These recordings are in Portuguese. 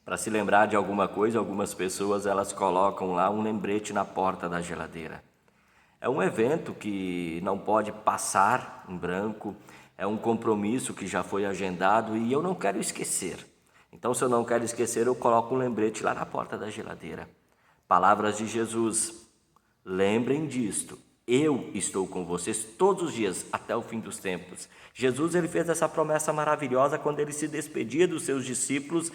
Para se lembrar de alguma coisa, algumas pessoas elas colocam lá um lembrete na porta da geladeira. É um evento que não pode passar em branco, é um compromisso que já foi agendado e eu não quero esquecer. Então, se eu não quero esquecer, eu coloco um lembrete lá na porta da geladeira. Palavras de Jesus: lembrem disto, eu estou com vocês todos os dias até o fim dos tempos. Jesus ele fez essa promessa maravilhosa quando ele se despedia dos seus discípulos,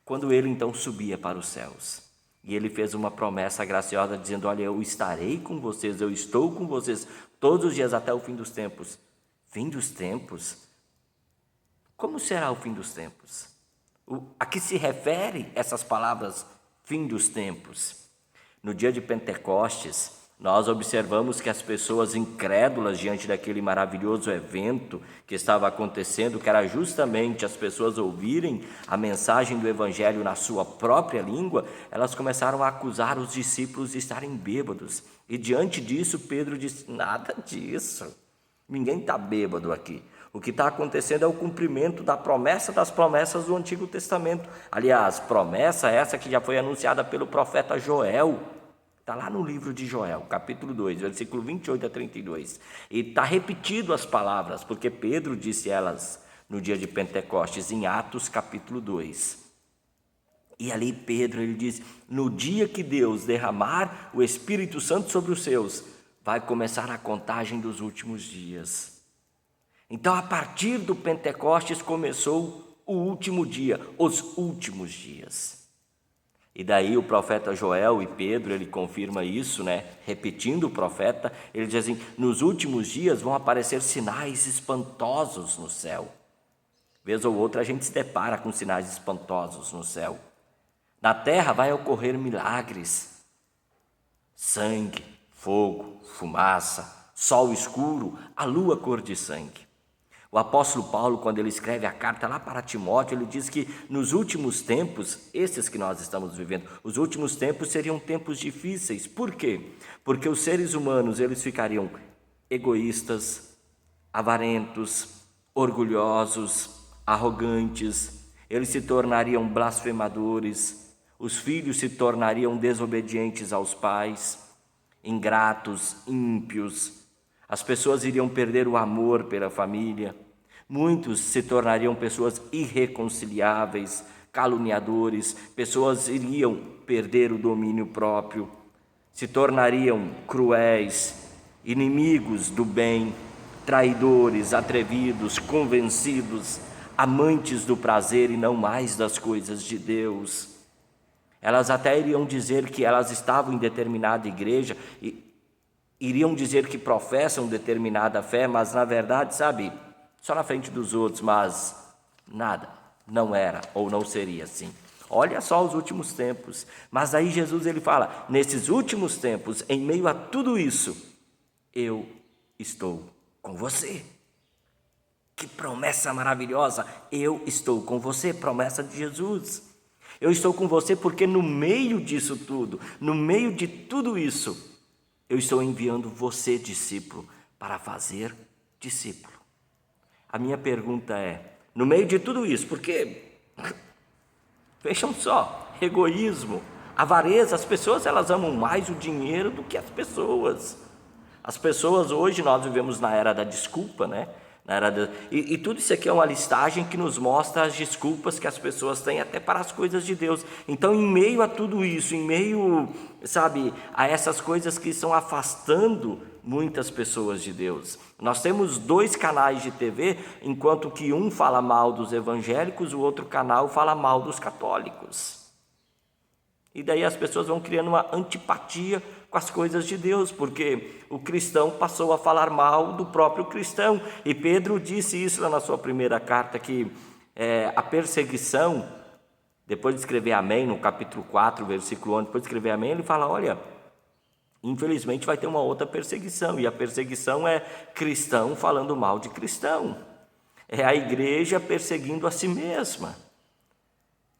quando ele então subia para os céus. E ele fez uma promessa graciosa dizendo: olha, eu estarei com vocês, eu estou com vocês todos os dias até o fim dos tempos. Fim dos tempos? Como será o fim dos tempos? A que se refere essas palavras, fim dos tempos? No dia de Pentecostes, nós observamos que as pessoas incrédulas diante daquele maravilhoso evento que estava acontecendo, que era justamente as pessoas ouvirem a mensagem do Evangelho na sua própria língua, elas começaram a acusar os discípulos de estarem bêbados. E diante disso, Pedro disse: nada disso, ninguém está bêbado aqui. O que está acontecendo é o cumprimento da promessa das promessas do Antigo Testamento. Aliás, promessa essa que já foi anunciada pelo profeta Joel. Está lá no livro de Joel, capítulo 2, versículo 28 a 32. E está repetido as palavras, porque Pedro disse elas no dia de Pentecostes, em Atos, capítulo 2. E ali Pedro ele diz: no dia que Deus derramar o Espírito Santo sobre os seus, vai começar a contagem dos últimos dias. Então, a partir do Pentecostes começou o último dia, os últimos dias. E daí o profeta Joel e Pedro, ele confirma isso, repetindo o profeta, ele diz assim: nos últimos dias vão aparecer sinais espantosos no céu. Vez ou outra a gente se depara com sinais espantosos no céu. Na terra vai ocorrer milagres, sangue, fogo, fumaça, sol escuro, a lua cor de sangue. O apóstolo Paulo, quando ele escreve a carta lá para Timóteo, ele diz que nos últimos tempos, esses que nós estamos vivendo, os últimos tempos seriam tempos difíceis. Por quê? Porque os seres humanos, eles ficariam egoístas, avarentos, orgulhosos, arrogantes, eles se tornariam blasfemadores, os filhos se tornariam desobedientes aos pais, ingratos, ímpios, as pessoas iriam perder o amor pela família, muitos se tornariam pessoas irreconciliáveis, caluniadores, pessoas iriam perder o domínio próprio, se tornariam cruéis, inimigos do bem, traidores, atrevidos, convencidos, amantes do prazer e não mais das coisas de Deus. Elas até iriam dizer que elas estavam em determinada igreja e iriam dizer que professam determinada fé, mas na verdade, só na frente dos outros, mas nada, não era ou não seria assim. Olha só os últimos tempos. Mas aí Jesus ele fala: nesses últimos tempos, em meio a tudo isso, eu estou com você. Que promessa maravilhosa! Eu estou com você, promessa de Jesus. Eu estou com você porque no meio disso tudo, no meio de tudo isso, eu estou enviando você, discípulo, para fazer discípulo. A minha pergunta é, no meio de tudo isso, porque, vejam só, egoísmo, avareza, as pessoas elas amam mais o dinheiro do que as pessoas. As pessoas hoje, nós vivemos na era da desculpa, E tudo isso aqui é uma listagem que nos mostra as desculpas que as pessoas têm até para as coisas de Deus. Então, em meio a tudo isso, em meio, a essas coisas que estão afastando muitas pessoas de Deus, nós temos 2 canais de TV, enquanto que um fala mal dos evangélicos, o outro canal fala mal dos católicos. E daí as pessoas vão criando uma antipatia com as coisas de Deus, porque o cristão passou a falar mal do próprio cristão. E Pedro disse isso lá na sua primeira carta, que a perseguição, depois de escrever amém, no capítulo 4, versículo 1, depois de escrever amém, ele fala: olha, infelizmente vai ter uma outra perseguição, e a perseguição é cristão falando mal de cristão, é a igreja perseguindo a si mesma.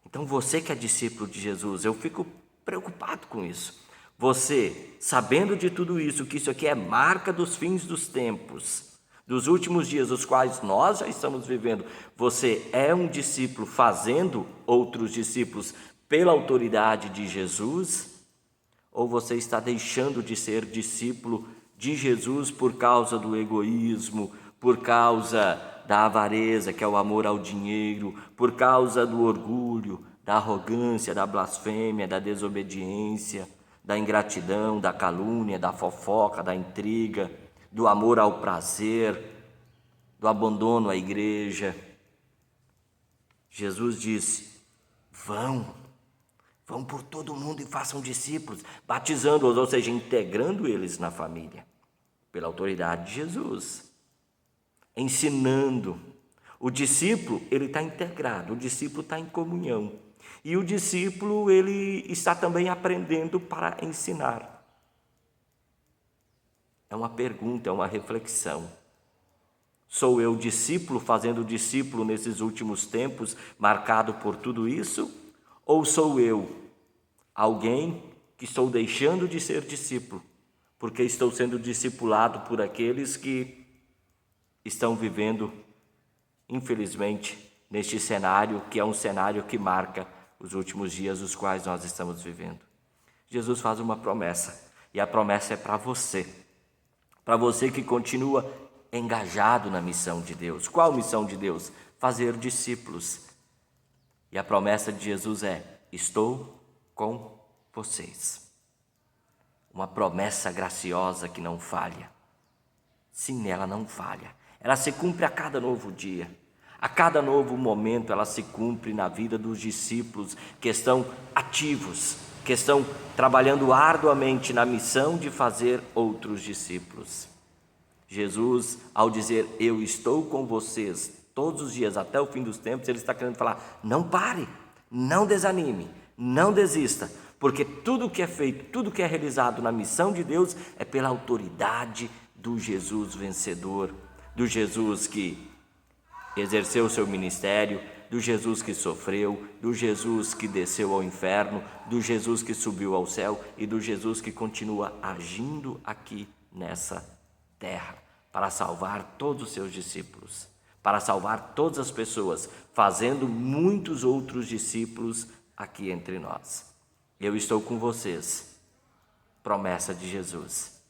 Então você que é discípulo de Jesus, eu fico preocupado com isso. Você, sabendo de tudo isso, que isso aqui é marca dos fins dos tempos, dos últimos dias, os quais nós já estamos vivendo. Você é um discípulo fazendo outros discípulos pela autoridade de Jesus? Ou você está deixando de ser discípulo de Jesus por causa do egoísmo, por causa da avareza, que é o amor ao dinheiro, por causa do orgulho, da arrogância, da blasfêmia, da desobediência, da ingratidão, da calúnia, da fofoca, da intriga, do amor ao prazer, do abandono à igreja? Jesus disse: vão por todo mundo e façam discípulos, batizando-os, ou seja, integrando eles na família, pela autoridade de Jesus, ensinando. O discípulo, ele está integrado, o discípulo está em comunhão, e o discípulo, ele está também aprendendo para ensinar. É uma pergunta, é uma reflexão. Sou eu discípulo fazendo discípulo nesses últimos tempos, marcado por tudo isso? Ou sou eu alguém que estou deixando de ser discípulo, porque estou sendo discipulado por aqueles que estão vivendo, infelizmente, neste cenário, que é um cenário que marca os últimos dias, os quais nós estamos vivendo? Jesus faz uma promessa, e a promessa é para você que continua engajado na missão de Deus. Qual missão de Deus? Fazer discípulos. E a promessa de Jesus é: estou com vocês. Uma promessa graciosa que não falha. Sim, ela não falha. Ela se cumpre a cada novo dia. A cada novo momento ela se cumpre na vida dos discípulos que estão ativos, que estão trabalhando arduamente na missão de fazer outros discípulos. Jesus, ao dizer eu estou com vocês todos os dias até o fim dos tempos, ele está querendo falar: não pare, não desanime, não desista, porque tudo que é feito, tudo que é realizado na missão de Deus é pela autoridade do Jesus vencedor, do Jesus que exerceu o seu ministério, do Jesus que sofreu, do Jesus que desceu ao inferno, do Jesus que subiu ao céu e do Jesus que continua agindo aqui nessa terra para salvar todos os seus discípulos, para salvar todas as pessoas, fazendo muitos outros discípulos aqui entre nós. Eu estou com vocês, promessa de Jesus.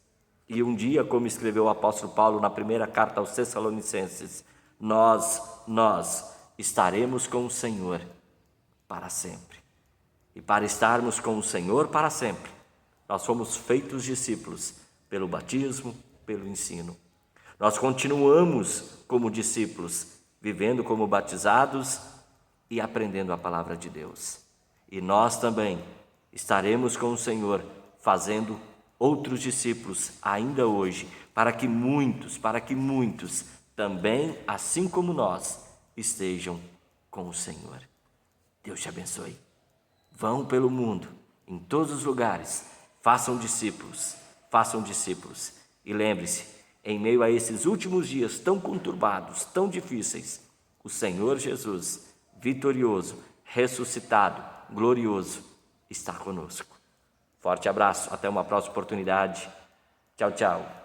E um dia, como escreveu o apóstolo Paulo na primeira carta aos Tessalonicenses, nós estaremos com o Senhor para sempre. E para estarmos com o Senhor para sempre, nós fomos feitos discípulos pelo batismo, pelo ensino. Nós continuamos como discípulos, vivendo como batizados e aprendendo a palavra de Deus. E nós também estaremos com o Senhor fazendo outros discípulos ainda hoje, para que muitos também, assim como nós, estejam com o Senhor. Deus te abençoe. Vão pelo mundo, em todos os lugares, façam discípulos. E lembre-se, em meio a esses últimos dias tão conturbados, tão difíceis, o Senhor Jesus, vitorioso, ressuscitado, glorioso, está conosco. Forte abraço, até uma próxima oportunidade. Tchau, tchau.